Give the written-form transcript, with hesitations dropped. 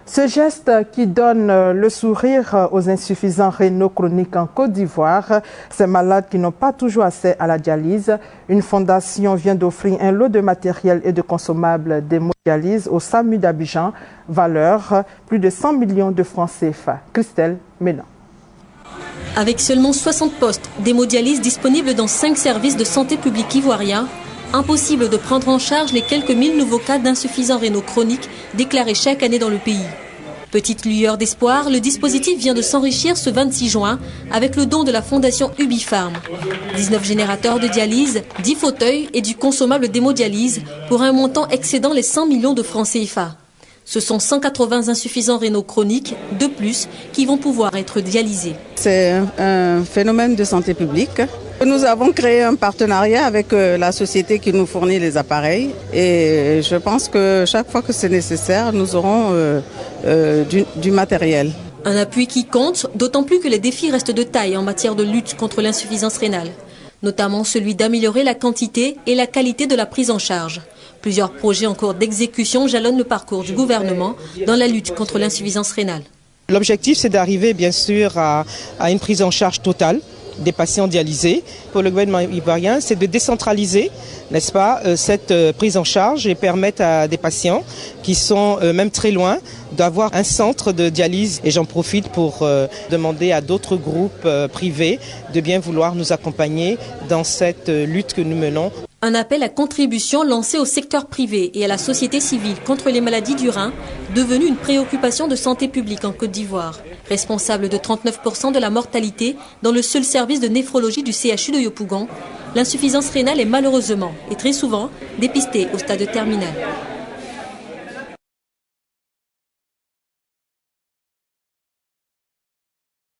Ce geste qui donne le sourire aux insuffisants rénaux chroniques en Côte d'Ivoire, ces malades qui n'ont pas toujours accès à la dialyse. Une fondation vient d'offrir un lot de matériel et de consommables d'hémodialyse au SAMU d'Abidjan, valeur plus de 100 millions de francs CFA. Christelle Ménan. Avec seulement 60 postes d'hémodialyse disponibles dans 5 services de santé publique ivoiriens, impossible de prendre en charge les quelques 1000 nouveaux cas d'insuffisants rénaux chroniques déclarés chaque année dans le pays. Petite lueur d'espoir, le dispositif vient de s'enrichir ce 26 juin avec le don de la fondation Ubifarm. 19 générateurs de dialyse, 10 fauteuils et du consommable d'hémodialyse pour un montant excédant les 100 millions de francs CFA. Ce sont 180 insuffisants rénaux chroniques de plus qui vont pouvoir être dialysés. C'est un phénomène de santé publique. Nous avons créé un partenariat avec la société qui nous fournit les appareils et je pense que chaque fois que c'est nécessaire, nous aurons du matériel. Un appui qui compte, d'autant plus que les défis restent de taille en matière de lutte contre l'insuffisance rénale, notamment celui d'améliorer la quantité et la qualité de la prise en charge. Plusieurs projets en cours d'exécution jalonnent le parcours du gouvernement dans la lutte contre l'insuffisance rénale. L'objectif, c'est d'arriver bien sûr à une prise en charge totale des patients dialysés. Pour le gouvernement ivoirien, c'est de décentraliser, n'est-ce pas, cette prise en charge et permettre à des patients qui sont même très loin d'avoir un centre de dialyse. Et j'en profite pour demander à d'autres groupes privés de bien vouloir nous accompagner dans cette lutte que nous menons. Un appel à contribution lancé au secteur privé et à la société civile contre les maladies du rein, devenu une préoccupation de santé publique en Côte d'Ivoire. Responsable de 39% de la mortalité dans le seul service de néphrologie du CHU de Yopougon, l'insuffisance rénale est malheureusement et très souvent dépistée au stade terminal.